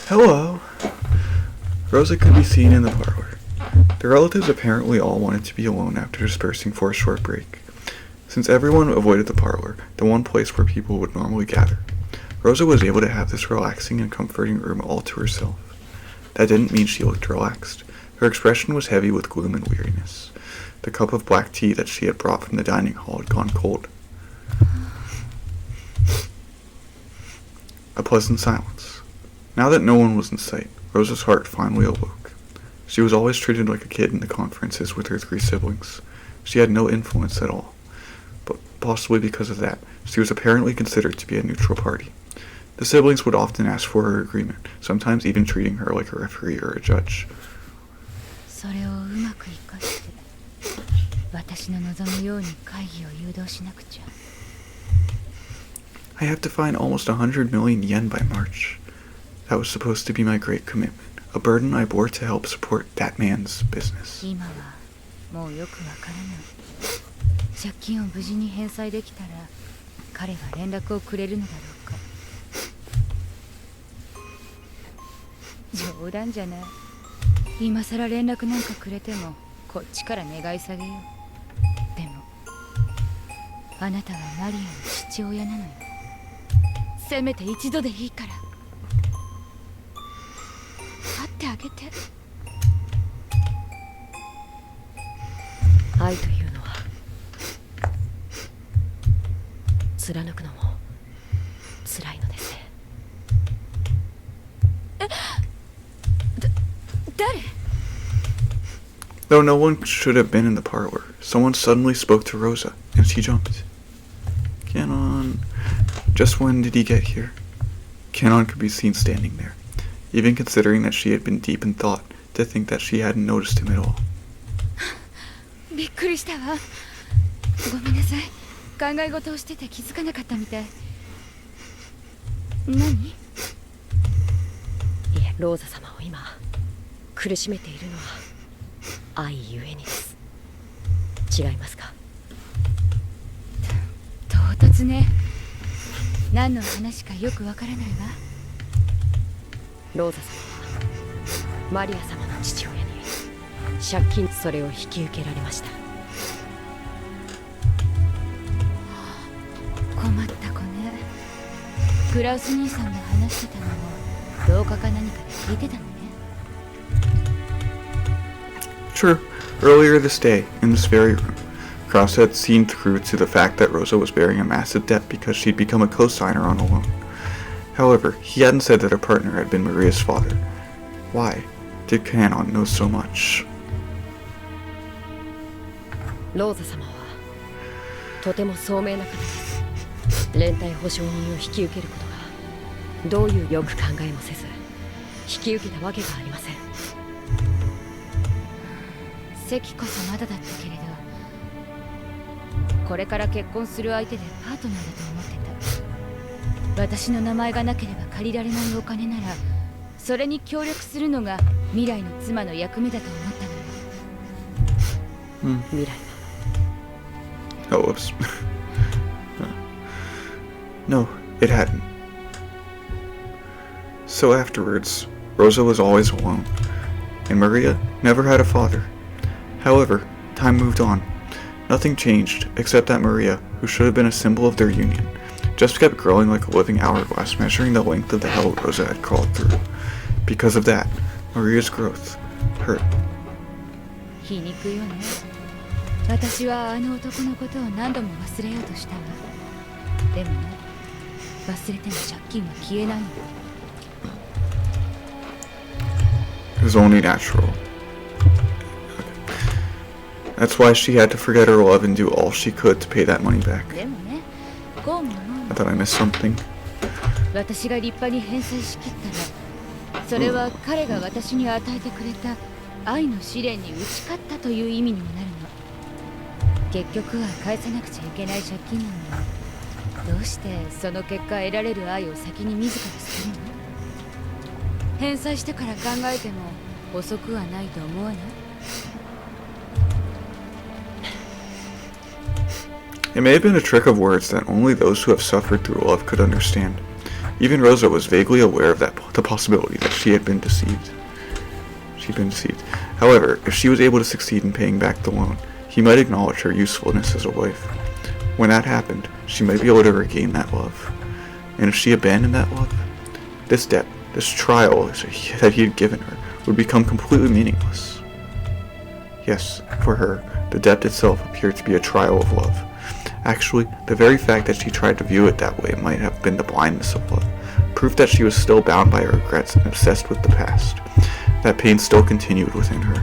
Hello! Rosa could be seen in the parlor. The relatives apparently all wanted to be alone after dispersing for a short break. Since everyone avoided the parlor, the one place where people would normally gather, Rosa was able to have this relaxing and comforting room all to herself. That didn't mean she looked relaxed. Her expression was heavy with gloom and weariness. The cup of black tea that she had brought from the dining hall had gone cold. A pleasant silence. Now that no one was in sight, Rosa's heart finally awoke. She was always treated like a kid in the conferences with her 3 siblings. She had no influence at all. But possibly because of that, she was apparently considered to be a neutral party. The siblings would often ask for her agreement, sometimes even treating her like a referee or a judge. I have to find almost 100 million yen by March. That was supposed to be my great commitment, a burden I bore to help support that man's business. Though no one should have been in the parlor, someone suddenly spoke to Rosa, and she jumped. Kanon. Just when did he get here? Kanon could be seen standing there, even considering that she had been deep in thought, to think that she hadn't noticed him at all. True. Earlier this day, in this very room, Krause had seen through to the fact that Rosa was bearing a massive debt because she'd become a co-signer on a loan. However, he hadn't said that her partner had been Maria's father. Why did Kanon know so much? Oh, whoops. No, it hadn't. So afterwards, Rosa was always alone, and Maria never had a father. However, time moved on. Nothing changed, except that Maria, who should have been a symbol of their union, just kept growing like a living hourglass, measuring the length of the hell Rosa had crawled through. Because of that, Maria's growth hurt. It was only natural. That's why she had to forget her love and do all she could to pay that money back. I thought I missed something. It may have been a trick of words that only those who have suffered through love could understand. Even Rosa was vaguely aware of the possibility that she had been deceived. However, if she was able to succeed in paying back the loan, he might acknowledge her usefulness as a wife. When that happened, she might be able to regain that love. And if she abandoned that love, this debt, this trial that he had given her, would become completely meaningless. Yes, for her, the debt itself appeared to be a trial of love. Actually, the very fact that she tried to view it that way might have been the blindness of love, proof that she was still bound by her regrets and obsessed with the past. That pain still continued within her.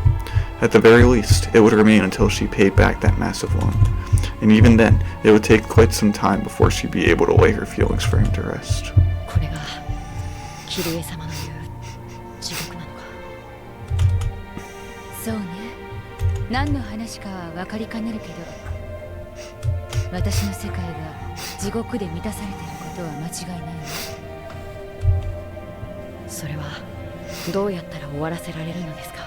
At the very least, it would remain until she paid back that massive loan. And even then, it would take quite some time before she'd be able to lay her feelings for him to rest. これがキリエ様の言う地獄なのか。そうね。何の話かは分かりかねるけど、私の世界が地獄で満たされていることは間違いないわ。それはどうやったら終わらせられるのですか。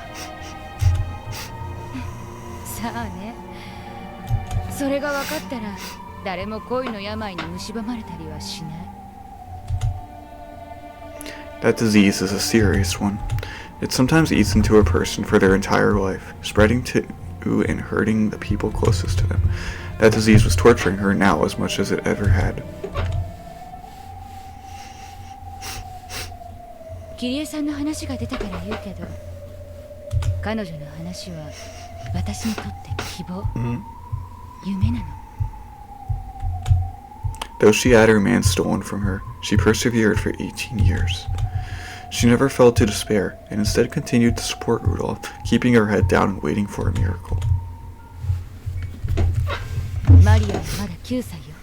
さあね。それが分かったら誰も恋の病に蝕まれたりはしない。That disease is a serious one. It sometimes eats into a person for their entire life, spreading to and hurting the people closest to them. That disease was torturing her now as much as it ever had. キリエさんの話が出たから言うけど、彼女の話は私にとって希望、夢なの。Though she had her man stolen from her, she persevered for 18 years. She never fell to despair, and instead continued to support Rudolph, keeping her head down and waiting for a miracle. マリアはまだ9歳よ。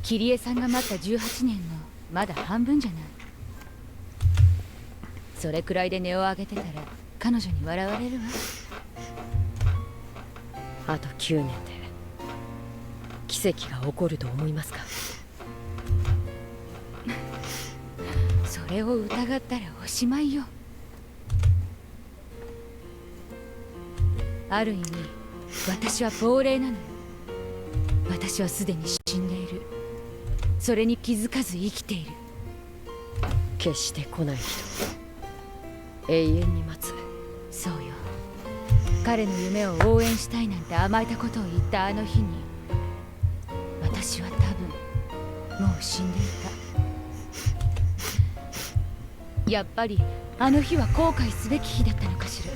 キリエさんが待った18年のまだ半分じゃない。それくらいで音を上げてたら彼女に笑われるわ。あと9年で奇跡が起こると思いますか。それを疑ったらおしまいよ。ある意味私は亡霊なのよ。私はすでに死んでいる。それに気づかず生きている。決して来ない人、永遠に待つ。そうよ。彼の夢を応援したいなんて甘えたことを言ったあの日に、私は多分もう死んでいた。やっぱりあの日は後悔すべき日だったのかしら。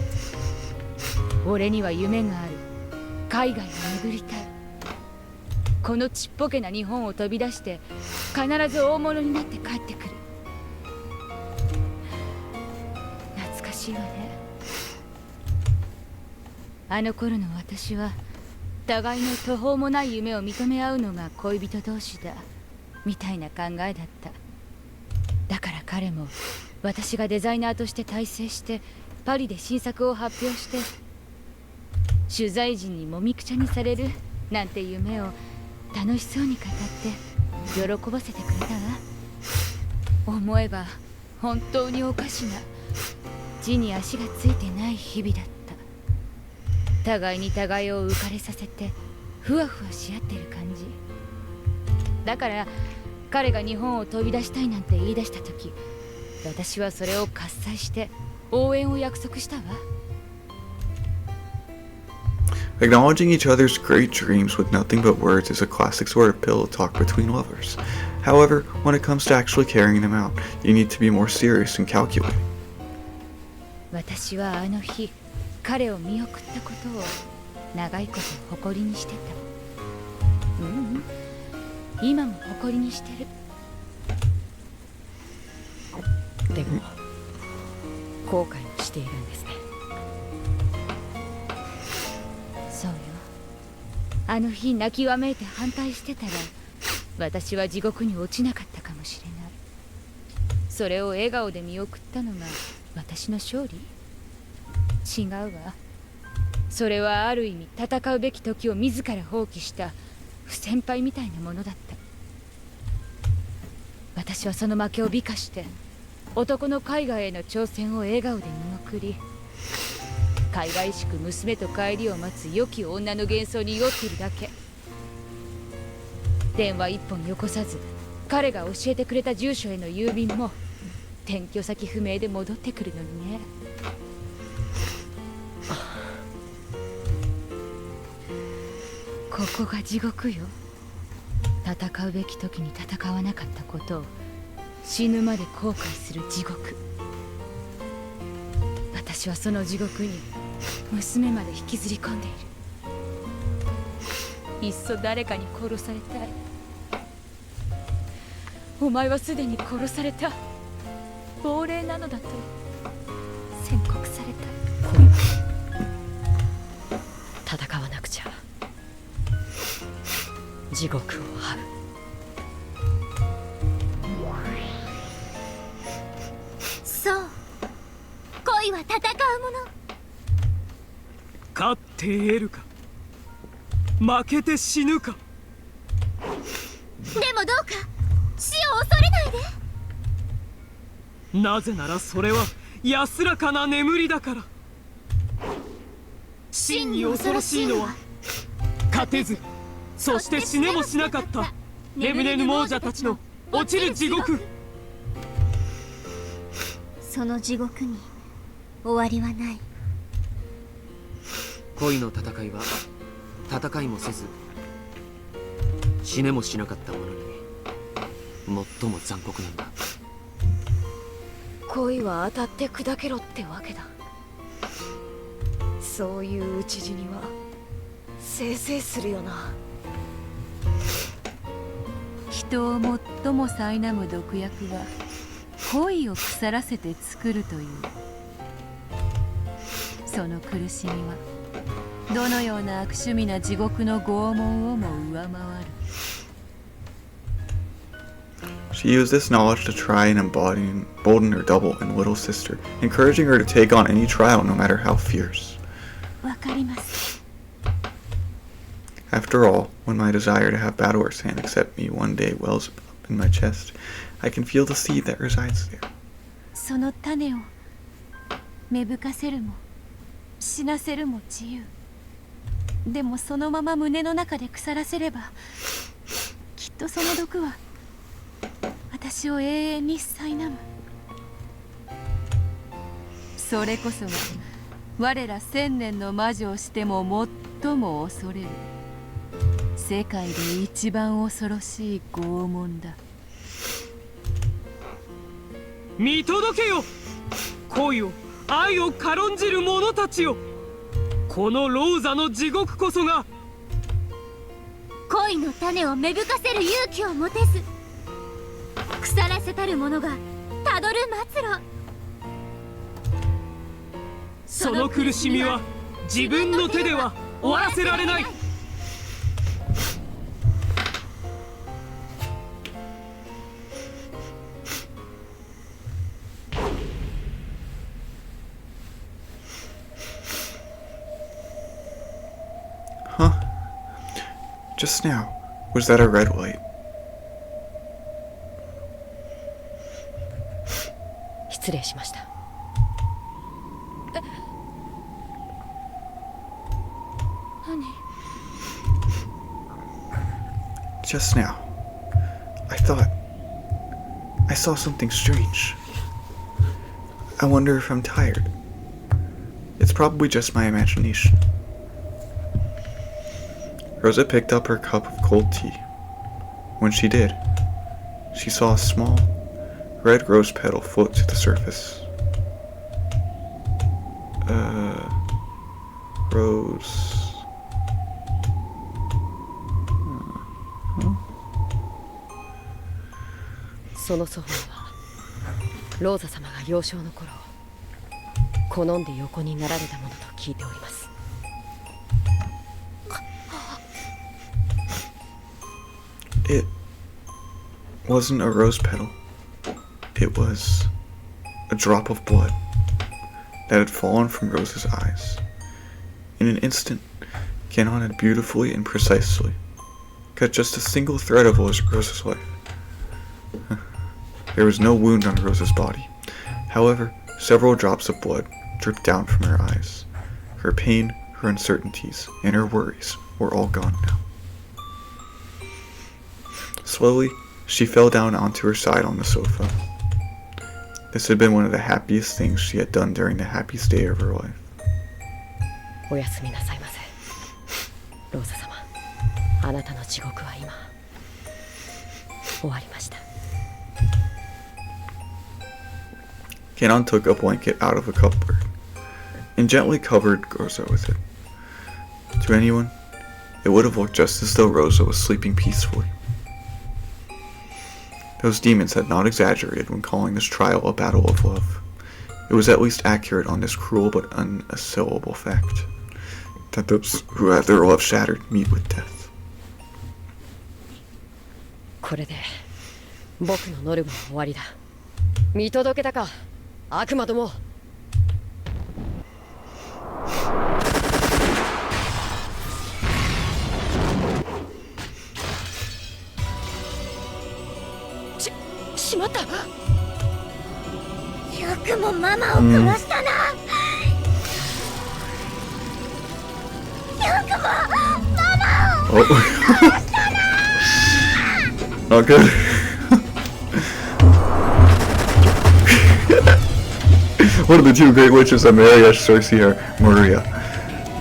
俺には夢がある。海外を巡りたい。このちっぽけな日本を飛び出して必ず大物になって帰ってくる。懐かしいわね。あの頃の私は互いの途方もない夢を認め合うのが恋人同士だみたいな考えだった。だから彼も私がデザイナーとして大成してパリで新作を発表して取材陣にもみくちゃにされるなんて夢を楽しそうに語って喜ばせてくれたわ。思えば本当におかしな地に足がついてない日々だった。互いに互いを浮かれさせてふわふわし合ってる感じだから、彼が日本を飛び出したいなんて言い出した時、私はそれを喝采して応援を約束したわ。Acknowledging each other's great dreams with nothing but words is a classic sort of pillow talk between lovers. However, when it comes to actually carrying them out, you need to be more serious and calculating. 私はあの日彼を見送ったことを長いこと誇りにしてた。今も誇りにしてる。でも後悔もしているんですね。そうよ。あの日泣きわめいて反対してたら私は地獄に落ちなかったかもしれない。それを笑顔で見送ったのが私の勝利？違うわ。それはある意味戦うべき時を自ら放棄した不先輩みたいなものだった。私はその負けを美化して男の海外への挑戦を笑顔で見送り、海外しく娘と帰りを待つ良き女の幻想に酔っているだけ。電話一本よこさず彼が教えてくれた住所への郵便も転居先不明で戻ってくるのにね。ここが地獄よ。戦うべき時に戦わなかったことを死ぬまで後悔する地獄。私はその地獄に娘まで引きずり込んでいる。いっそ誰かに殺されたい。お前はすでに殺された。亡霊なのだと宣告された。戦わなくちゃ。地獄を這う。そう、恋は戦うもの。勝って得るか、負けて死ぬか。でもどうか死を恐れないで。なぜならそれは安らかな眠りだから。真に恐ろしいのは勝てず、そして死ねもしなかった眠れぬ亡者たちの落ちる地獄。その地獄に終わりはない。恋の戦いは戦いもせず死ねもしなかった者に最も残酷なんだ。恋は当たって砕けろってわけだ。そういう討ち死にはせいせいするよな。人を最も苛む毒薬は恋を腐らせて作るという。その苦しみはどのような悪趣味な地獄の拷問をも上回る。She used this knowledge to try and embolden her double and little sister, encouraging her to take on any trial no matter how fierce. わかります。After all, when my desire to have Battleworth's hand accept me one day wells up in my chest, I can feel the seed that resides there. その種を芽吹かせるも死なせるも自由。でもそのまま胸の中で腐らせれば、きっとその毒は私を永遠に苛む。それこそが我ら千年の魔女をしても最も恐れる世界で一番恐ろしい拷問だ。見届けよ、恋を愛を軽んじる者たちよ。この老座の地獄こそが恋の種を芽吹かせる勇気を持てず、腐らせたる者がたどる末路。その苦しみは自分の手では終わらせられない。Huh? Just now, was that a red light? 失礼しました。何？ Just now, I thought I saw something strange. I wonder if I'm tired. It's probably just my imagination. Rosa picked up her cup of cold tea. When she did, she saw a small, red rose petal float to the surface. Rose... Huh? その祖母はローザ様が幼少の頃好んで横になられたものと聞いております。It wasn't a rose petal. It was a drop of blood that had fallen from Rosa's eyes. In an instant, Kanon had beautifully and precisely cut just a single thread of Rosa's life. There was no wound on Rosa's body. However, several drops of blood dripped down from her eyes. Her pain, her uncertainties, and her worries were all gone now. Slowly, She fell down onto her side on the sofa. This had been one of the happiest things she had done during the happiest day of her life. おやすみなさいませ。ローザ様、あなたの地獄は今終わりました。 Kanon took a blanket out of a cupboard and gently covered Rosa with it. To anyone, it would have looked just as though Rosa was sleeping peacefully. Those demons had not exaggerated when calling this trial a battle of love. It was at least accurate on this cruel but unassailable fact, that those who have their love shattered meet with death. これで僕のノルマは終わりだ。見届けたか、悪魔ども。しまった。よくもママを殺したな。よくもママを殺したな。Not good. One of the two great witches of Maria, Maria.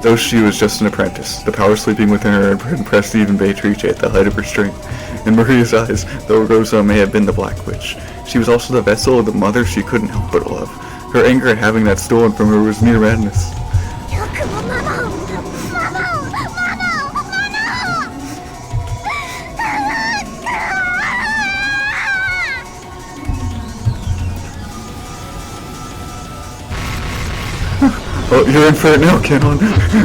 Though she was just an apprentice, the power sleeping within her had impressed even Beatrice at the height of her strength. In Maria's eyes, though Rosa may have been the Black Witch, she was also the vessel of the mother she couldn't help but love. Her anger at having that stolen from her was near madness. Oh, you're in for it now, Kanon.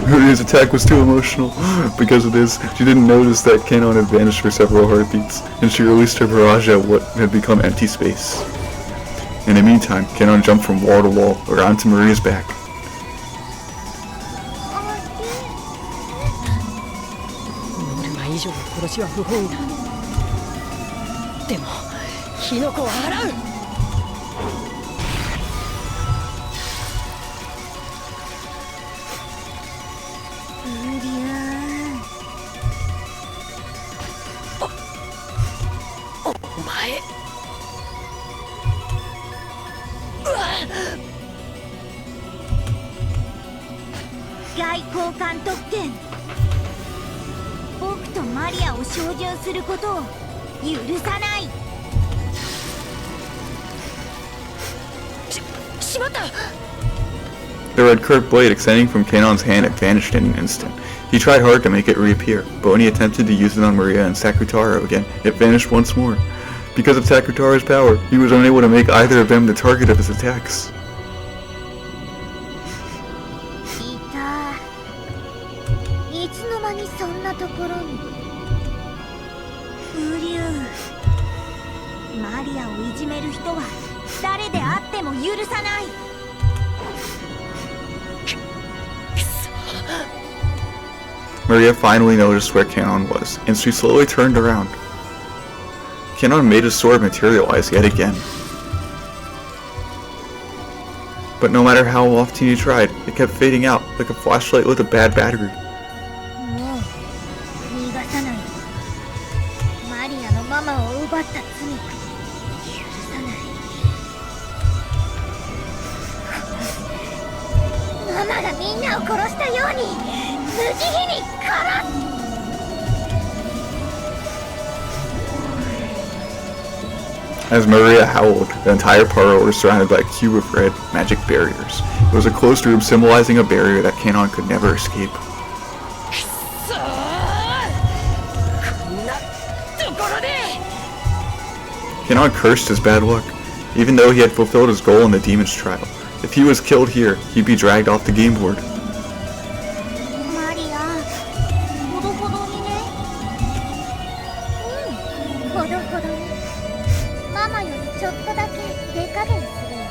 Maria's attack was too emotional. Because of this, she didn't notice that Kanon had vanished for several heartbeats, and she released her barrage at what had become empty space. In the meantime, Kanon jumped from wall to wall, or onto Maria's back. ノルマ以上の殺しは不本意だ。でも、火の粉は払う。外交官特権。僕とマリアを照準することを許さない。しまった。 The red curved blade extending from Kanon's hand had vanished in an instant. He tried hard to make it reappear, but when he attempted to use it on Maria and Sakutaro again, it vanished once more. Because of Sakutaro's power, he was unable to make either of them the target of his attacks. いつの間にそんなところに。風流。マリアをいじめる人は誰であっても許さない。 Maria finally noticed where Kanon was, and she slowly turned around. Kanon made his sword materialize yet again. But no matter how often he tried, it kept fading out like a flashlight with a bad battery. もう逃がさない。マリアのママを奪った罪許さない。ママがみんなを殺したように無慈悲に殺す。 As Maria howled, the entire parlor was surrounded by a cube of red magic barriers. It was a closed room symbolizing a barrier that Kanon could never escape. Kanon cursed his bad luck, even though he had fulfilled his goal in the demon's trial. If he was killed here, he'd be dragged off the game board. マリア、ほどほどにね。ほどほどに。ママよりちょっとだけ手加減するよ。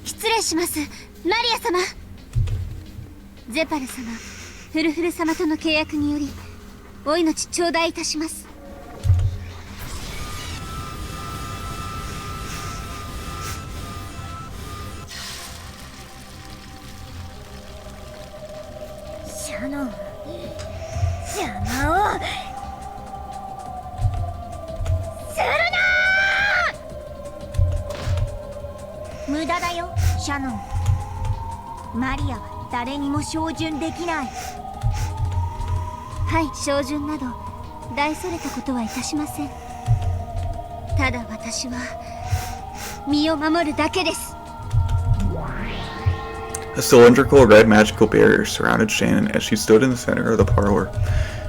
失礼します、マリア様。ゼパル様、フルフル様との契約によりお命頂戴いたします。シャノン、邪魔をするな。無駄だよ、シャノン。マリアは誰にも照準できない。はい、照準など大それたことはいたしません。ただ私は身を守るだけです。 A cylindrical red magical barrier surrounded Shannon as she stood in the center of the parlor.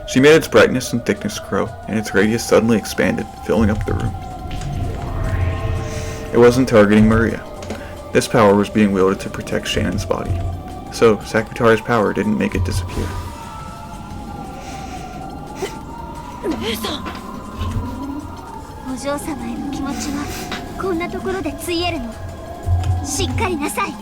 She made its brightness and thickness grow, and its radius suddenly expanded, filling up the room. It wasn't targeting Maria. This power was being wielded to protect Shannon's body. So, Sakutara's power didn't make it disappear. お嬢様への気持ちはこんなところでついえるの。しっかりなさい。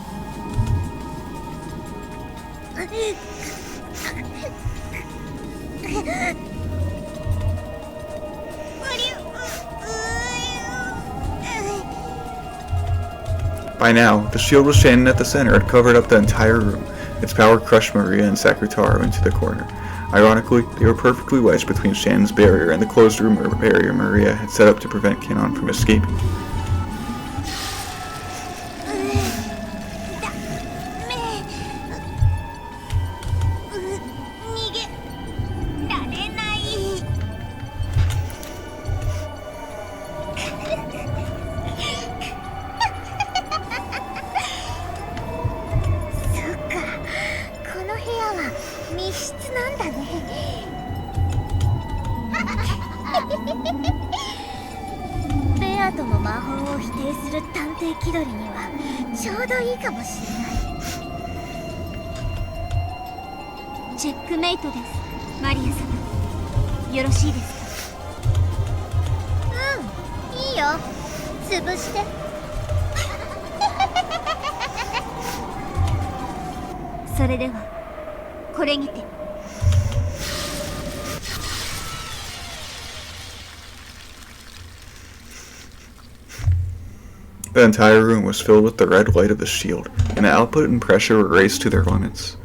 By now, the shield with Shannon at the center had covered up the entire room. Its power crushed Maria and Sakutara into the corner. Ironically, they were perfectly wedged between Shannon's barrier and the closed room barrier Maria had set up to prevent Kanon from escaping.チェックメイトです、マリア様。よろしいですか？うん、いいよ。潰して。それではこれにて。The entire room was filled with the red light of the shield, and the output and pressure were raised to their limits.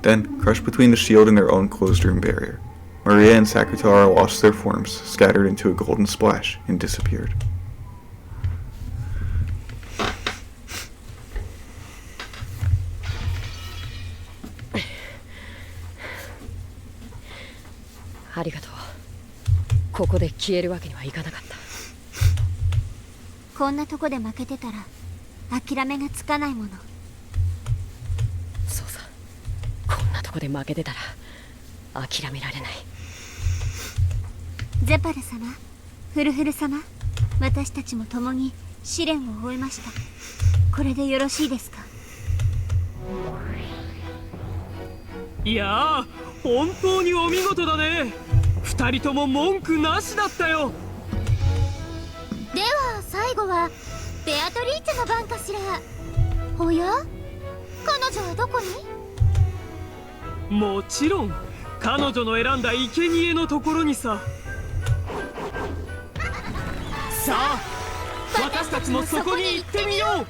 Then, crushed between the shield and their own closed room barrier, Maria and Sakutara lost their forms, scattered into a golden splash, and disappeared. Arigatou. ここで消えるわけにはいかなかった。こんなとこで負けてたら諦めがつかないもの。そうさ、こんなとこで負けてたら諦められない。ゼパル様、フルフル様、私たちも共に試練を終えました。これでよろしいですか？いやー、本当にお見事だね。二人とも文句なしだったよ。では最後はベアトリーチェの番かしら。おや、彼女はどこに？もちろん彼女の選んだ生贄のところにさ。さあ、私たちもそこに行ってみよう。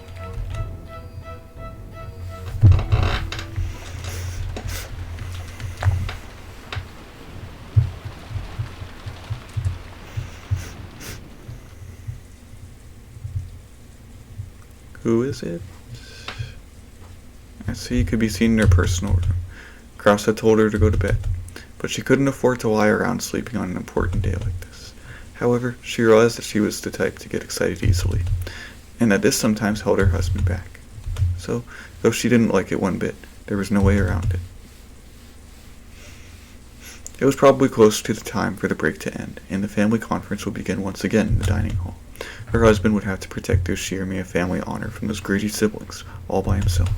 Who is it? I see could be seen in her personal room. Kraus had told her to go to bed, but she couldn't afford to lie around sleeping on an important day like this. However, she realized that she was the type to get excited easily, and that this sometimes held her husband back. So, though she didn't like it one bit, there was no way around it. It was probably close to the time for the break to end, and the family conference would begin once again in the dining hall. Her husband would have to protect their Shirame family honor from those greedy siblings, all by himself.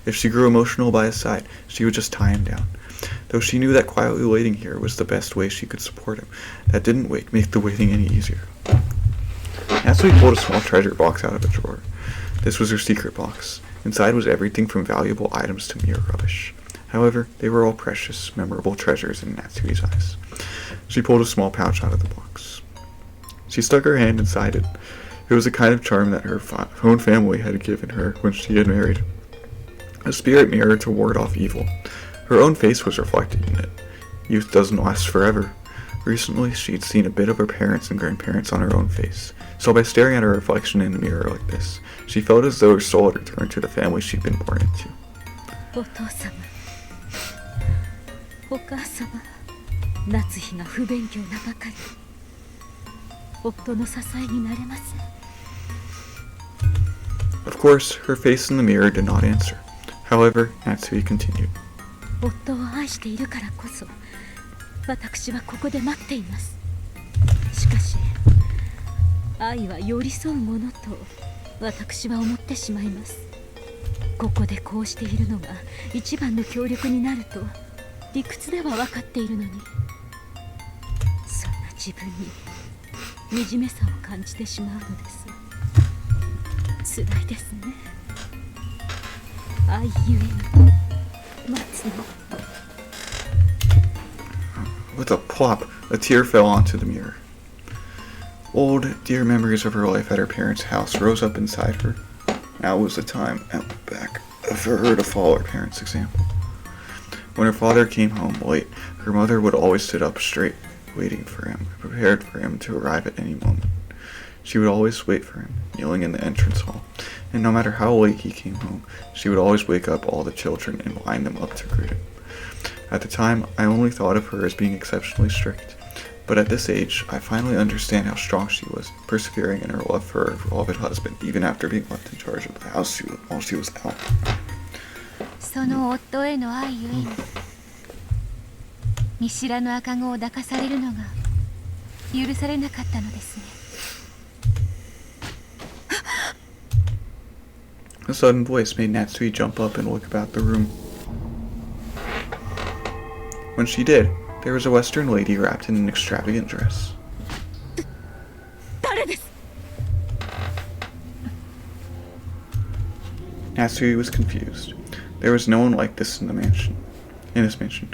If she grew emotional by his side, she would just tie him down. Though she knew that quietly waiting here was the best way she could support him, that didn't make the waiting any easily. Asui pulled a small treasure box out of a drawer. This was her secret box. Inside was everything from valuable items to mere rubbish. However, they were all precious, memorable treasures in Natsui's eyes. She pulled a small pouch out of the box. She stuck her hand inside it. It was a kind of charm that her own family had given her when she had married. A spirit mirror to ward off evil. Her own face was reflected in it. Youth doesn't last forever. Recently, she'd seen a bit of her parents and grandparents on her own face, so by staring at her reflection in a mirror like this, she felt as though her soul had returned to the family she'd been born into. お父様、お母様、夏日が不勉強なばかり。夫の支えになれません。Of course, her face in the mirror did not answer. However, Natsui continued. 夫を愛しているからこそ、私はここで待っています。しかし、愛は寄り添うものと私は思ってしまいます。ここでこうしているのが一番の協力になると理屈では分かっているのに、そんな自分に惨めさを感じてしまうのです。辛いですね。愛ゆえに待つの。With a plop, a tear fell onto the mirror. Old, dear memories of her life at her parents' house rose up inside her. Now was the time at the back for her to follow her parents' example. When her father came home late, her mother would always sit up straight, waiting for him, prepared for him to arrive at any moment. She would always wait for him, kneeling in the entrance hall, and no matter how late he came home, she would always wake up all the children and line them up to greet him. At the time, I only thought of her as being exceptionally strict, but at this age, I finally understand how strong she was, persevering in her love for her beloved husband, even after being left in charge of the house while she was out. その夫への愛ゆえに、見知らぬ赤子を抱かされるのが許されなかったのですね。A sudden voice made Natsui jump up and look about the room. When she did, there was a Western lady wrapped in an extravagant dress. 誰です？ Natsui was confused. There was no one like this in this mansion.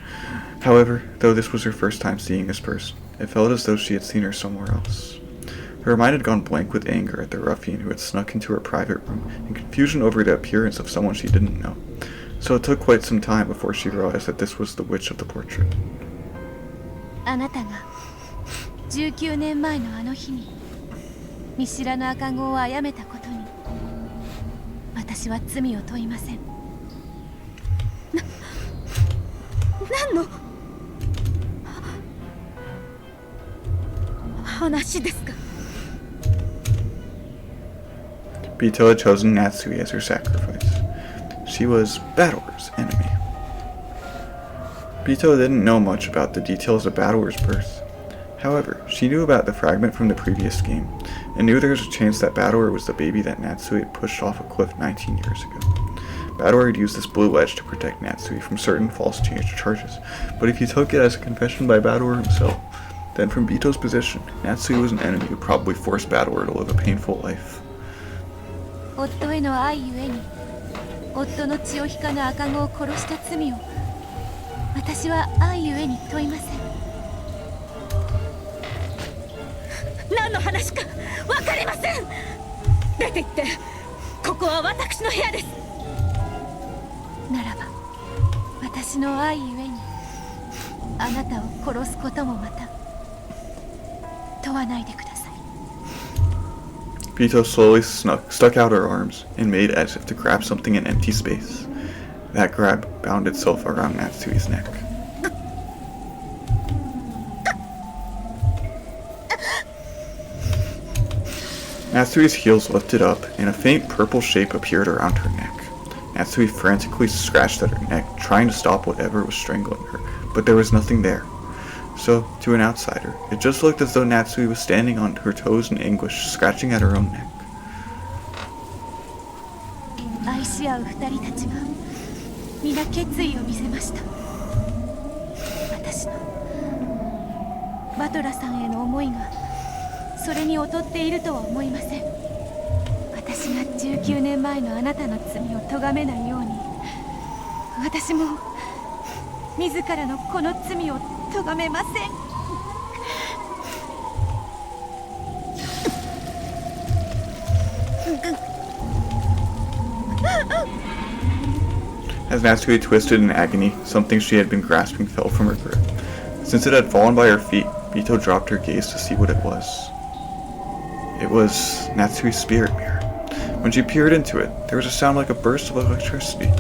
However, though this was her first time seeing this person, it felt as though she had seen her somewhere else. Her mind had gone blank with anger at the ruffian who had snuck into her private room, and confusion over the appearance of someone she didn't know. So it took quite some time before she realized that this was the witch of the portrait. あなたが19年前のあの日に見知らぬ赤子を殺めたことに私は罪を問いません。何の話ですか？ Bito had chosen Natsui as her sacrifice. She was Battler's enemy. Bito didn't know much about the details of Battler's birth. However, she knew about the fragment from the previous game, and knew there was a chance that Battler was the baby that Natsui had pushed off a cliff 19 years ago. Battler had used this blue wedge to protect Natsui from certain false charges, but if you took it as a confession by Battler himself, then from Bito's position, Natsui was an enemy who probably forced Battler to live a painful life. 夫への愛ゆえに夫の血を引かぬ赤子を殺した罪を私は愛ゆえに問いません。何の話か分かりません。出て行って、ここは私の部屋です。ならば私の愛ゆえにあなたを殺すこともまた問わないでください。 Bito slowly stuck out her arms and made as if to grab something in empty space. That grab bound itself around Natsui's neck. Natsui's heels lifted up and a faint purple shape appeared around her neck. Natsui frantically scratched at her neck, trying to stop whatever was strangling her, but there was nothing there. So, to an outsider, it just looked as though Natsui was standing on her toes in anguish, scratching at her own neck. 愛し合う二人たちが皆決意を見せました。私のバトラさんへの思いがそれに劣っているとは思いません。私私が19年前のあなたの罪を咎めないように、私も自らのこの罪を咎めません。As Natsui twisted in agony, something she had been grasping fell from her grip. Since it had fallen by her feet, Bito dropped her gaze to see what it was. It was Natsui's spirit mirror. When she peered into it, there was a sound like a burst of electricity.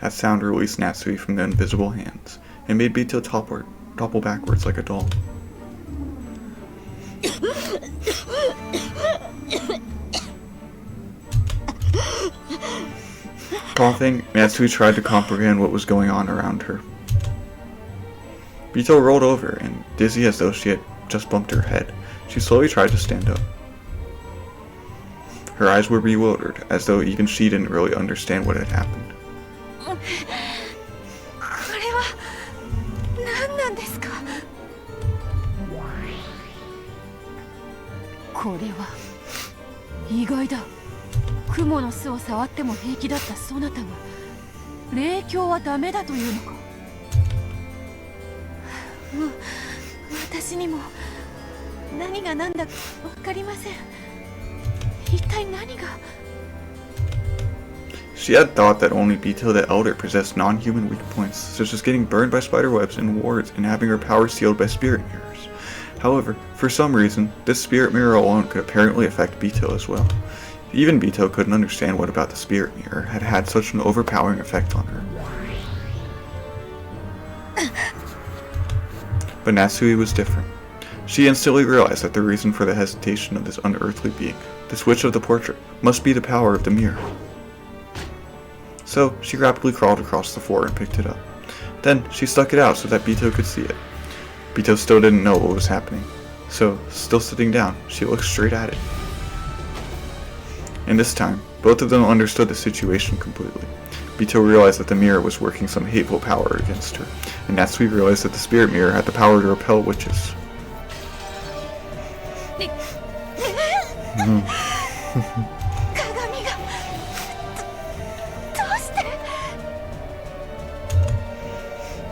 That sound released Natsui from the invisible hands and made Bito topple backwards like a doll. Coughing, Natsui tried to comprehend what was going on around her. Bito rolled over, and dizzy as though she had just bumped her head, she slowly tried to stand up. Her eyes were bewildered, as though even she didn't really understand what had happened. これは何なんですか？これは意外だ。雲の巣を触っても平気だったそなたが霊境はダメだというのか。私にも何が何だか分かりません。一体何が。 She had thought that only Bito the Elder possessed non-human weak points, such as getting burned by spider webs and wards and having her power sealed by spirit mirrors. However, for some reason, this spirit mirror alone could apparently affect Bito as well. Even Bito couldn't understand what about the spirit mirror had had such an overpowering effect on her. But Natsui was different. She instantly realized that the reason for the hesitation of this unearthly being, the switch of the portrait, must be the power of the mirror. So, she rapidly crawled across the floor and picked it up. Then, she stuck it out so that Bito could see it. Bito still didn't know what was happening, so, still sitting down, she looked straight at it. And this time, both of them understood the situation completely. Bito realized that the mirror was working some hateful power against her, and Natsui realized that the spirit mirror had the power to repel witches.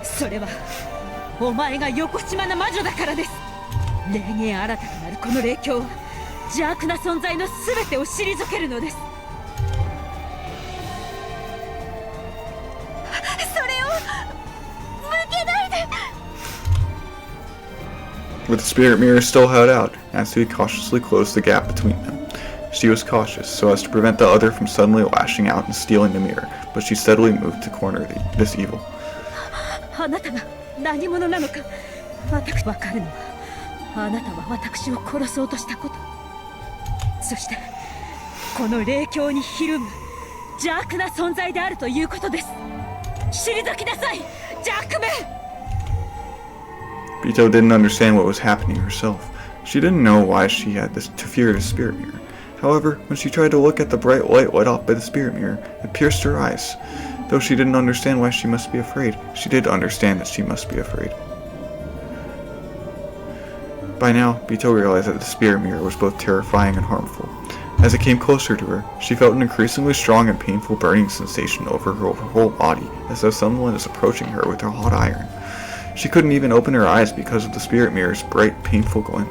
それはお前が横島な魔女だからです。霊言新たとなるこの霊境は邪悪な存在の全てを退けるのです。それを向けないで。 With the spirit mirror still held out, Natsui cautiously closed the gap between them. She was cautious so as to prevent the other from suddenly lashing out and stealing the mirror, but she steadily moved to corner this evil. あなたが何者なのか私分かるのは、あなたは私を殺そうとしたこと、そしてこの霊境にひるむ邪悪な存在であるということです。退きなさい、邪悪め。 Bito didn't understand what was happening herself. She didn't know why she had to fear the spirit mirror. However, when she tried to look at the bright light let off by the spirit mirror, it pierced her eyes. Though she didn't understand why she must be afraid, she did understand that she must be afraid. By now, Bito realized that the spirit mirror was both terrifying and harmful. As it came closer to her, she felt an increasingly strong and painful burning sensation over her whole body, as though someone was approaching her with a hot iron. She couldn't even open her eyes because of the spirit mirror's bright, painful glint.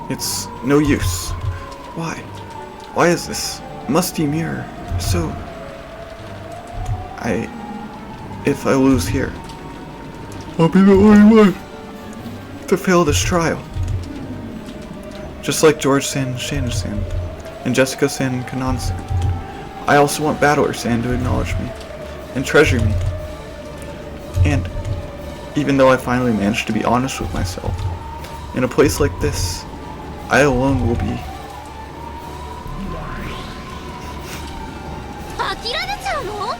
It's no use. Why? Why is this musty mirror so... If I lose here, I'll be the only one to fail this trial. Just like George-san and Shannon-san, and Jessica-san and Kanon-san, I also want Battler-san to acknowledge me, and treasure me. And, even though I finally managed to be honest with myself, in a place like this, I alone will be... 諦めちゃうの？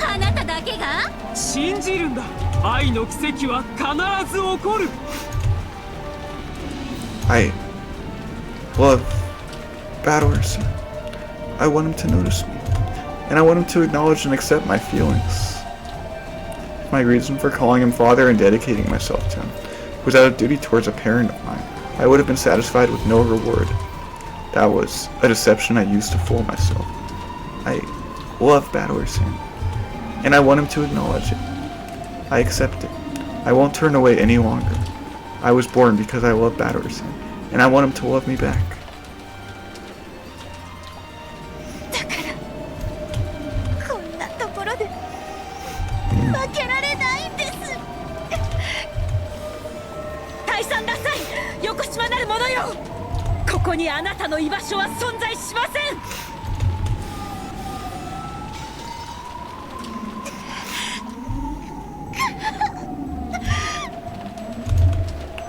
あなただけが？信じるんだ。愛の奇跡は必ず起こる。 I love Battlers. I want him to notice me, and I want him to acknowledge and accept my feelings. My reason for calling him father and dedicating myself to him was out of duty towards a parent of mine. I would have been satisfied with no reward. That was a deception I used to fool myself. I love Battlers-san, and I want him to acknowledge it. I accept it. I won't turn away any longer. I was born because I love Battlers-san, and I want him to love me back. こんなところで負けられないんです。退散なさい、横島なる者よ。ここにあなたの居場所は存在しません。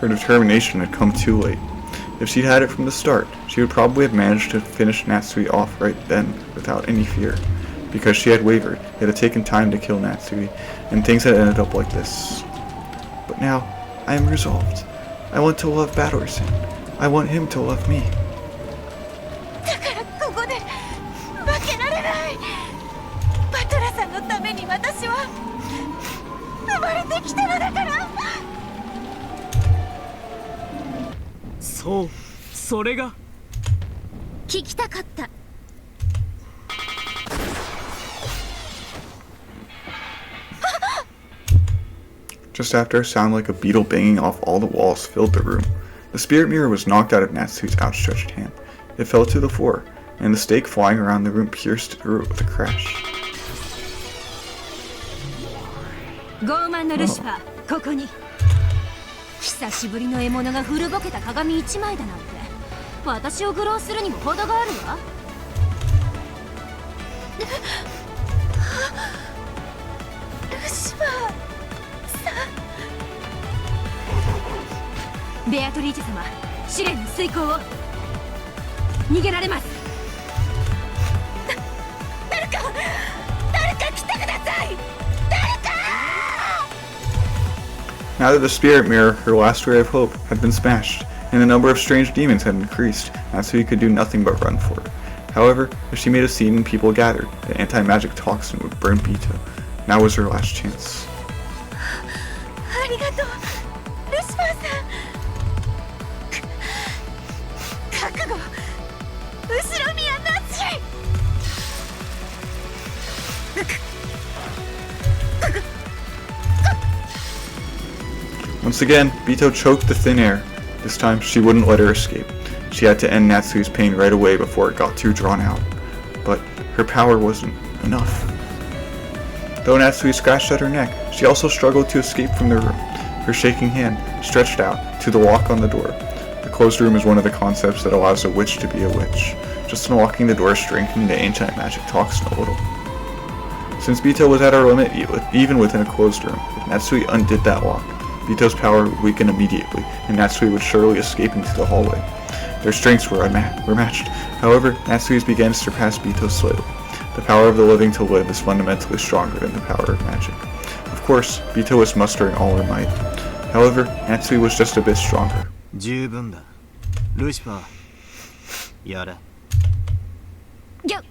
Her determination had come too late. If she'd had it from the start, she would probably have managed to finish Natsui off right then without any fear. Because she had wavered, it had taken time to kill Natsui, and things had ended up like this. But now, I am resolved. I want to love Battlers-san. I want him to love me. だからここで負けられない。バトラさんのために私は生まれてきたのだから。 そう、それが聞きたかった。 Just after a sound like a beetle banging off all the walls filled the room, the spirit mirror was knocked out of Natsui's outstretched hand. It fell to the floor, and the stake flying around the room pierced through it with a crash. 傲慢のルシファー、ここに。久しぶりの獲物が古ぼけた鏡一枚だなんて、私を愚弄するにも程があるわ。ルシファーさん。ベアトリーチェ様、試練の遂行を。逃げられます。誰か来てください。誰か。 Now that the spirit mirror, her last ray of hope, had been smashed, and the number of strange demons had increased, Natsui could do nothing but run for it. However, if she made a scene and people gathered, the anti-magic toxin would burn Bito. Now was her last chance. ありがとう、ルシファーさん。覚悟、後ろ宮ナッチ。 Once again, Bito choked the thin air. This time, she wouldn't let her escape. She had to end Natsui's pain right away before it got too drawn out. But her power wasn't enough. Though Natsui scratched at her neck, she also struggled to escape from the room. Her shaking hand stretched out to the lock on the door. The closed room is one of the concepts that allows a witch to be a witch. Just unlocking the door strengthened the anti-magic toxin a little. Since Bito was at her limit even within a closed room, if Natsui undid that lock, Bito's power would weaken immediately, and Natsui would surely escape into the hallway. Their strengths were matched. However, Natsui's began to surpass Bito's slightly. The power of the living to live is fundamentally stronger than the power of magic. Of course, Bito was mustering all her might. However, Natsui was just a bit stronger. 十分だ。ルシファー、やれ。ギョ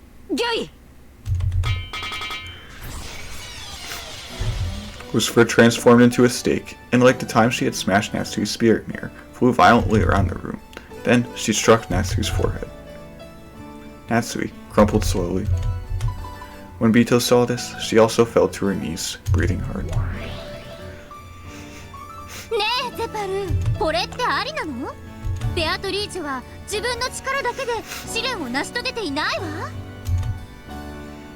イ。 Lucifer transformed into a stake, and like the time she had smashed Natsui's spirit mirror, flew violently around the room. Then she struck Natsui's forehead. Natsui crumpled slowly. When Bito saw this, she also fell to her knees, breathing hard. ねえゼパル、これってありなの？ベアトリーチェは自分の力だけで試練を成し遂げていないわ。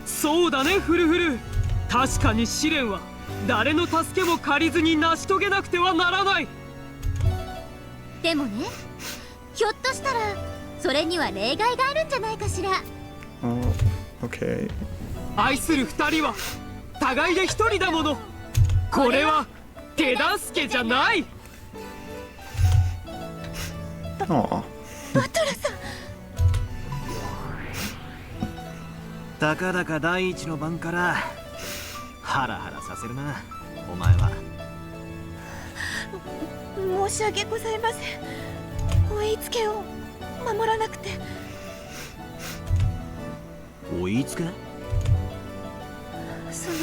そうだね、フルフル。確かに試練は誰の助けも借りずに成し遂げなくてはならない。でもね、ひょっとしたらそれには例外があるんじゃないかしら。Okay. 愛する二人は互いで一人だもの。これは手助けじゃない。Aw. バトラさん。たかだか第一の晩からハラハラさせるな、お前は。申し訳ございません。お言いつけを守らなくて。お言いつけ？その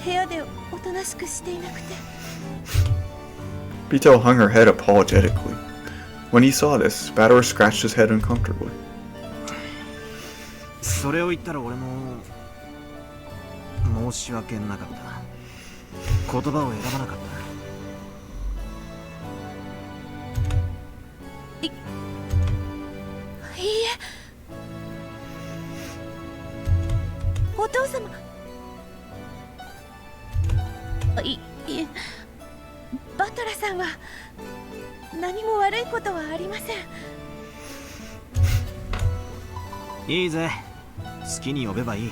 部屋でおとなしくしていなくて。Bito hung her head apologetically. When he saw this, Bator scratched his head uncomfortably. それを言ったら俺も申し訳なかった。言葉を選ばなかった。いいえ、お父様。いえ、バトラさんは何も悪いことはありません。いいぜ、好きに呼べばいい。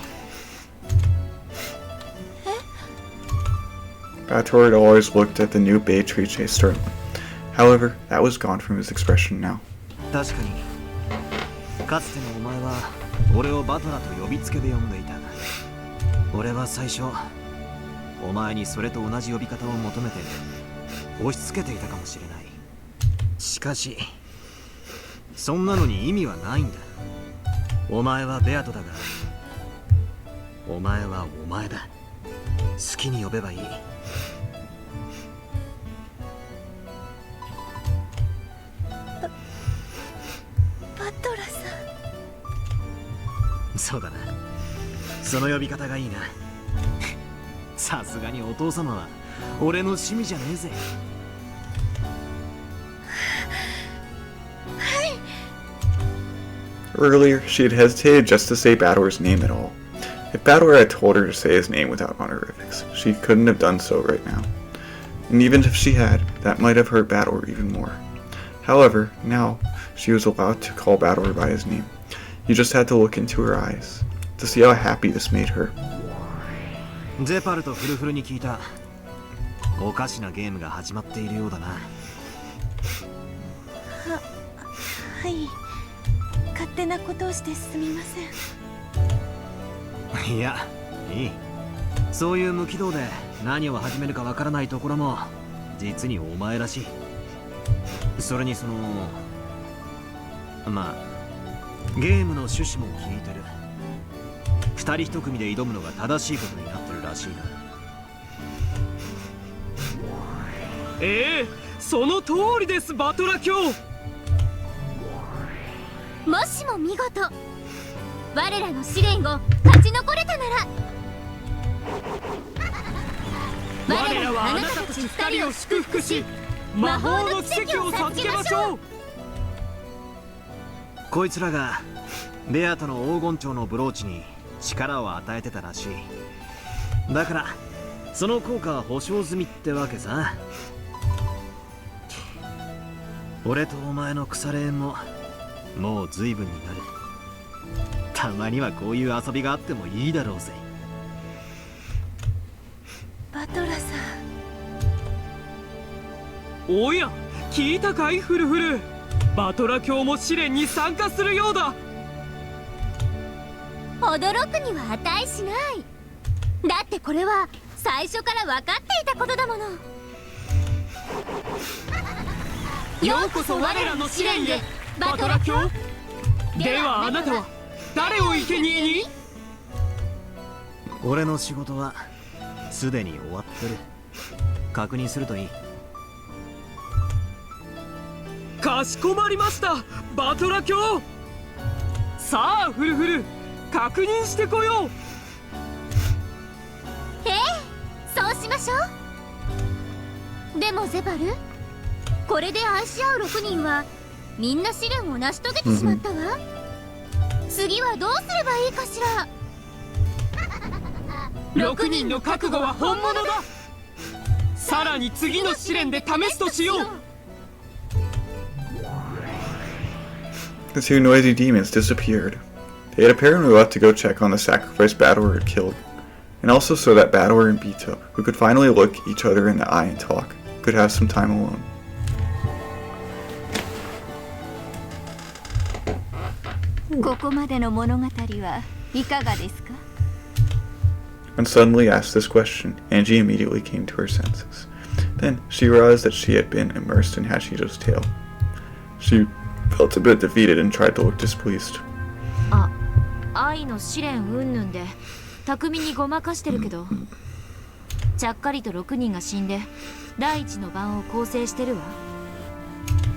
Bator had always looked at the new Beatrice sternly. However, that was gone from his expression now. 確かに、かつてのお前は俺をバトラと呼びつけで呼んでいた。俺は最初、お前にそれと同じ呼び方を求めて押し付けていたかもしれない。しかし、そんなのに意味はないんだ。お前はベアトだが、お前はお前だ。好きに呼べばいい。バトラさん。そうだな、その呼び方がいいな。さすがにお父様は俺の趣味じゃねえぜ。Earlier, she had hesitated just to say Bator's name at all. If Bator had told her to say his name without honorifics, she couldn't have done so right now. And even if she had, that might have hurt Bator even more. However, now, she was allowed to call Bator by his name. You just had to look into her eyes, to see how happy this made her. ゼパルとフルフルに聞いた。おかしなゲームが始まっているようだな。はい、勝手なことをしてすみません。いや、いい。そういう無軌道で何を始めるかわからないところも実にお前らしい。それにまあゲームの趣旨も聞いてる。二人一組で挑むのが正しいことになってるらしいな。その通りです、バトラ卿。もしも見事我らの試練を勝ち残れたなら、我らはあなたたち二人を祝福し、魔法の奇跡を授けましょう。こいつらがベアとの黄金蝶のブローチに力を与えてたらしい。だからその効果は保証済みってわけさ。俺とお前の腐れ縁ももう随分になる。たまにはこういう遊びがあってもいいだろうぜ。バトラさん。おや、聞いたかいフルフル。バトラ卿も試練に参加するようだ。驚くには値しない。だってこれは最初から分かっていたことだもの。ようこそ我らの試練へ、バトラ卿。ではあなたは誰を生贄に？俺の仕事はすでに終わってる。確認するといい。かしこまりました、バトラ卿。さあフルフル、確認してこよう。そうしましょう。でもゼバル、これで愛し合う6人はみんな試練を成し遂げてしまったわ。次はどうすればいいかしら。6人の覚悟は本物だ。さらに次の試練で試すとしよう。The two noisy demons disappeared. They had apparently left to go check on the sacrifice Bator had killed, and also so that Bator and Bito, who could finally look each other in the eye and talk, could have some time alone. ここまでの物語はいかがですか？ When suddenly asked this question, Angie immediately came to her senses. Then she realized that she had been immersed in Hashido's tale. She felt a bit defeated and tried to look displeased. 愛の試練云々で巧みにごまかしてるけど、ちゃっかりと6人が死んで第一の番を構成してるわ。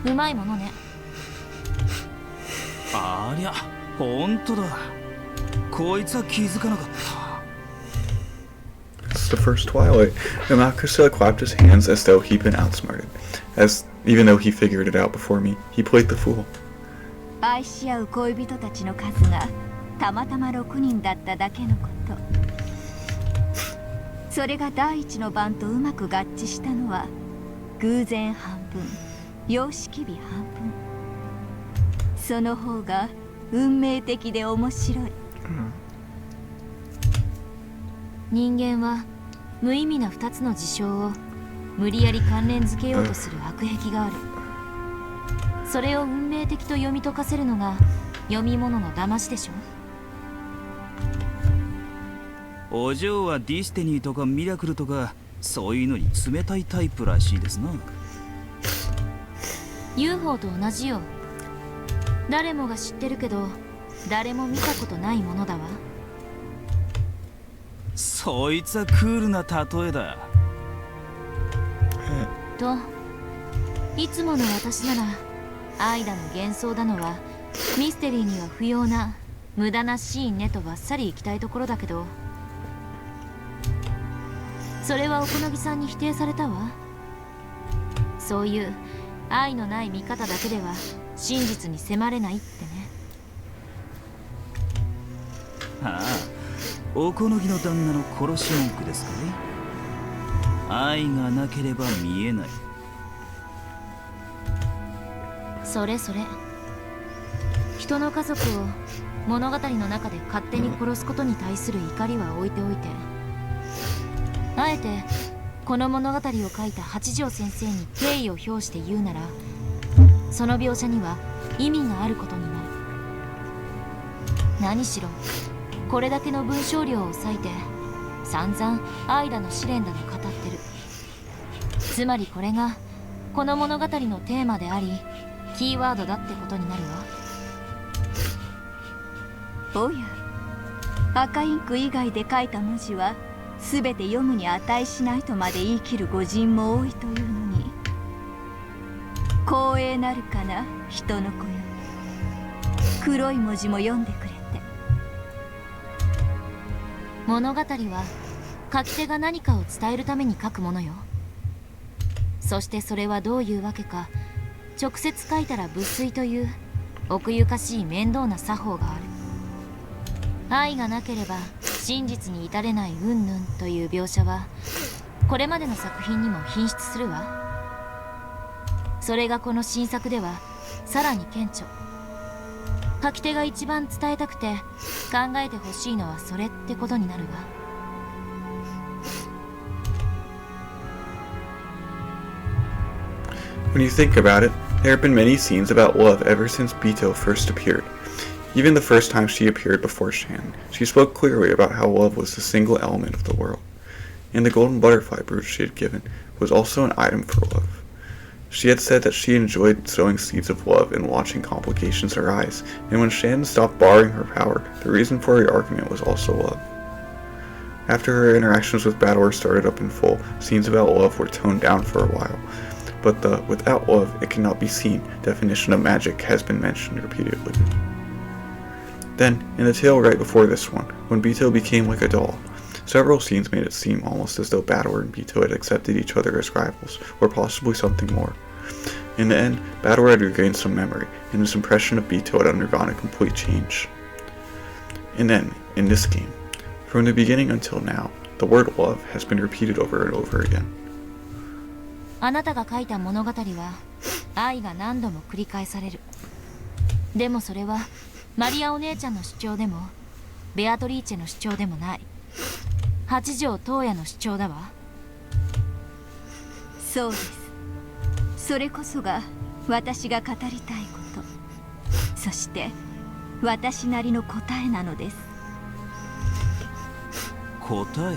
うまいものね。ありゃ、ほんとだ。こいつは気づかなかった。It's the first twilight. Umineko clapped his hands as though he'd been outsmarted. Even though he figured it out before me, he played the fool. 愛し合う恋人たちの数がたまたま6人だっただけのこと。それが第一の番とうまく合致したのは偶然半分、様式美半分。その方が運命的で面白い。人間は無意味な2つの事象を無理やり関連づけようとする悪癖がある。それを運命的と読み解かせるのが読み物の騙しでしょ。お嬢はディスティニーとかミラクルとかそういうのに冷たいタイプらしいですな。 UFO と同じよ。誰もが知ってるけど誰も見たことないものだわ。そいつはクールな例えだ。といつもの私なら愛だの幻想だのはミステリーには不要な無駄なシーンねとばっさり行きたいところだけど、それはおこのぎさんに否定されたわ。そういう愛のない見方だけでは真実に迫れないってね。ああ、おこのぎの旦那の殺し文句ですかね。愛がなければ見えない。それそれ。人の家族を物語の中で勝手に殺すことに対する怒りは置いておいて、あえてこの物語を書いた八条先生に敬意を表して言うなら、その描写には意味があることになる。何しろこれだけの文章量を割いて散々愛だの試練だの語ってる。つまりこれがこの物語のテーマでありキーワードだってことになるわ。おや、赤インク以外で書いた文字は全て読むに値しないとまで言い切る御人も多いというのに、光栄なるかな人の子よ。黒い文字も読んでくれて。物語は書き手が何かを伝えるために書くものよ。そしてそれはどういうわけか直接書いたら無粋という奥ゆかしい面倒な作法がある。愛がなければ真実に至れない云々という描写はこれまでの作品にも品質するわ。それがこの新作ではさらに顕著。書き手が一番伝えたくて考えてほしいのはそれってことになるわ。When you think about it, there have been many scenes about love ever since Bito first appeared. Even the first time she appeared before Shannon, she spoke clearly about how love was the single element of the world, and the golden butterfly brooch she had given was also an item for love. She had said that she enjoyed sowing seeds of love and watching complications arise, and when Shannon stopped borrowing her power, the reason for her argument was also love. After her interactions with Battlor started up in full, scenes about love were toned down for a while, but the "without love it cannot be seen" definition of magic has been mentioned repeatedly. Then, in the tale right before this one, when Bito became like a doll, several scenes made it seem almost as though Battlor and Bito had accepted each other as rivals, or possibly something more. In the end, Battlor had regained some memory, and his impression of Bito had undergone a complete change. And then, in this game, from the beginning until now, the word love has been repeated over and over again. あなたが書いた物語は愛が何度も繰り返される。でもそれはマリアお姉ちゃんの主張でもベアトリーチェの主張でもない。八条東也の主張だわ。そうです。それこそが私が語りたいこと。そして私なりの答えなのです。答え。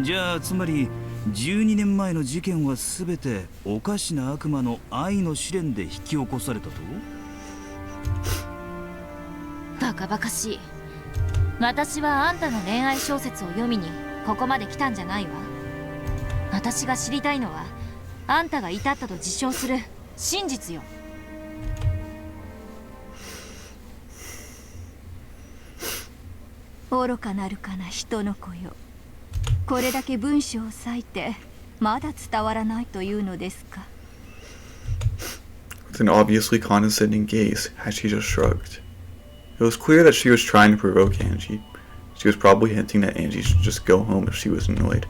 じゃあつまり12年前の事件は全ておかしな悪魔の愛の試練で引き起こされたと？バカバカしい。私はあんたの恋愛小説を読みにここまで来たんじゃないわ。私が知りたいのはあんたが至ったと自称する真実よ。愚かなるかな人の子よ。これだけ文章を割いてまだ伝わらないというのですか。 With an obviously condescending gaze, Hashi just shrugged. It was clear that she was trying to provoke Angie. She was probably hinting that Angie should just go home if she was annoyed.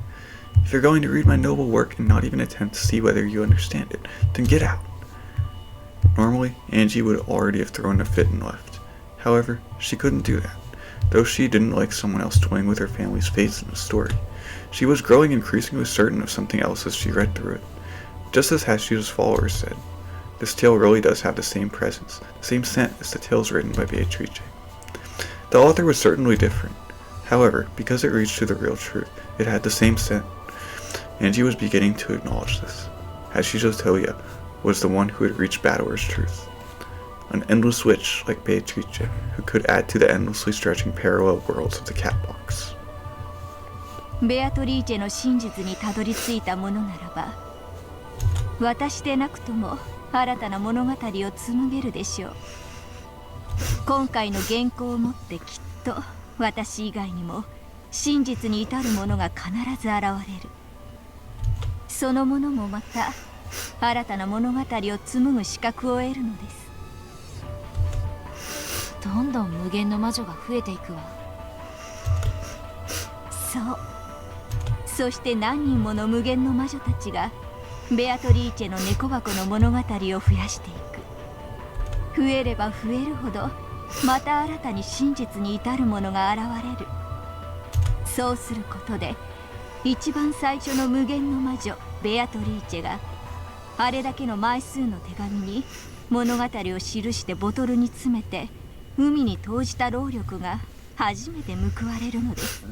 If you're going to read my noble work and not even attempt to see whether you understand it, then get out. Normally, Angie would already have thrown a fit and left. However, she couldn't do that, though she didn't like someone else toying with her family's fates in the story. She was growing increasingly certain of something else as she read through it. Just as Hashi's followers said, this tale really does have the same presence, the same scent as the tales written by Beatrice. The author was certainly different. However, because it reached to the real truth, it had the same scent. Angie was beginning to acknowledge this. Hashi's Toya was the one who had reached Battler's truth. An endless witch like Beatrice, who could add to the endlessly stretching parallel worlds of the cat box. ベアトリーチェの真実にたどり着いたものならば、私でなくとも新たな物語を紡げるでしょう。今回の原稿をもってきっと私以外にも真実に至るものが必ず現れる。そのものもまた新たな物語を紡ぐ資格を得るのです。どんどん無限の魔女が増えていくわ。そう。そして何人もの無限の魔女たちがベアトリーチェの猫箱の物語を増やしていく。増えれば増えるほどまた新たに真実に至るものが現れる。そうすることで一番最初の無限の魔女ベアトリーチェがあれだけの枚数の手紙に物語を記してボトルに詰めて海に投じた労力が初めて報われるのです。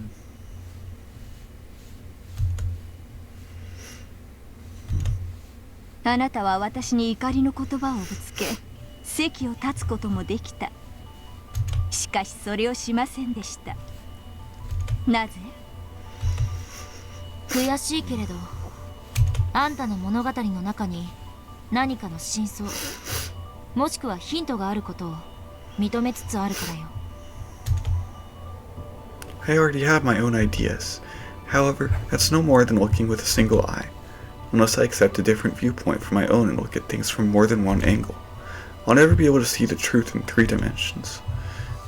あなたは私に怒りの言葉をぶつけ席を立つこともできた。しかしそれをしませんでした。なぜ？悔しいけれど、あんたの物語の中に何かの真相もしくはヒントがあることを認めつつあるからよ。 I already have my own ideas. However, that's no more than looking with a single eye. Unless I accept a different viewpoint from my own and look at things from more than one angle, I'll never be able to see the truth in 3 dimensions.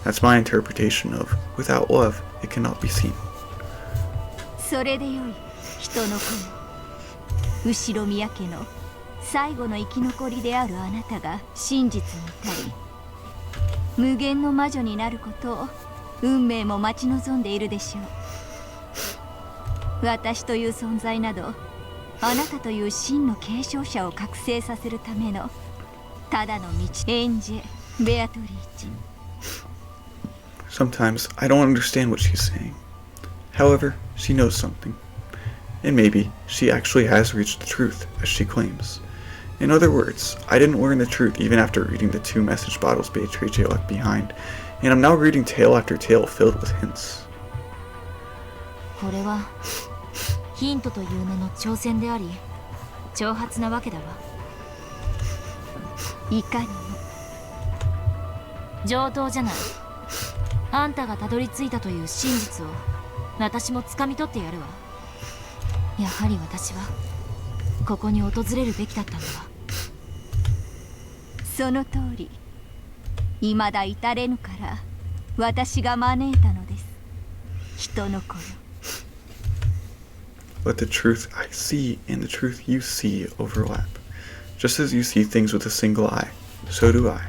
That's my interpretation of, without love, it cannot be seen. それでよい、人の子よ。後ろ宮家の最後の生き残りであるあなたが真実に至り、無限の魔女になることを運命も待ち望んでいるでしょう。私という存在など、あなたという真の継承者を覚醒させるためのただの道。エンジェ・ベアトリーチ。 Sometimes I don't understand what she's saying. However, she knows something. And maybe she actually has reached the truth, as she claims. In other words, I didn't learn the truth even after reading the 2 message bottles Beatrice left behind, and I'm now reading tale after tale filled with hints. これはヒントという名の挑戦であり、挑発なわけだわ。いかにも。上等じゃない。あんたがたどり着いたという真実を私も掴み取ってやるわ。やはり私はここに訪れるべきだったんだわ。その通り。未だ至れぬから私が招いたのです。人の子よ。But the truth I see and the truth you see overlap. Just as you see things with a single eye, so do I.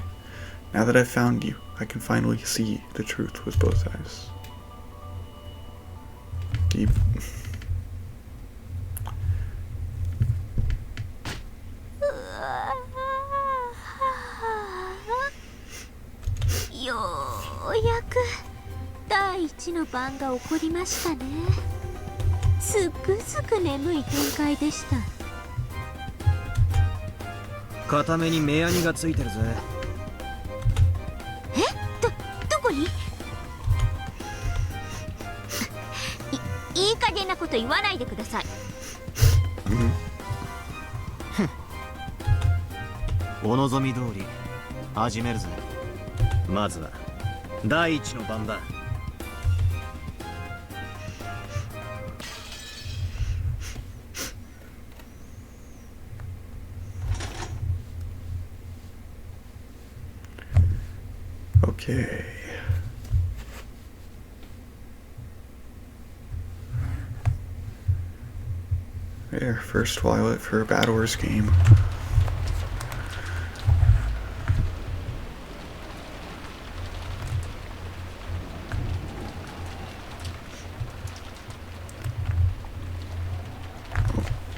Now that I've found you, I can finally see the truth with both eyes. Deep. ようやく第一一の番が起こりましたね。すっくすく眠い展開でした。片目に目やにがついてるぜ。どこに？いい加減なこと言わないでください。お望み通り始めるぜ。まずは第一の番だ。Okay. There, first Twilight for a Bad Wars game.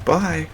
Bye.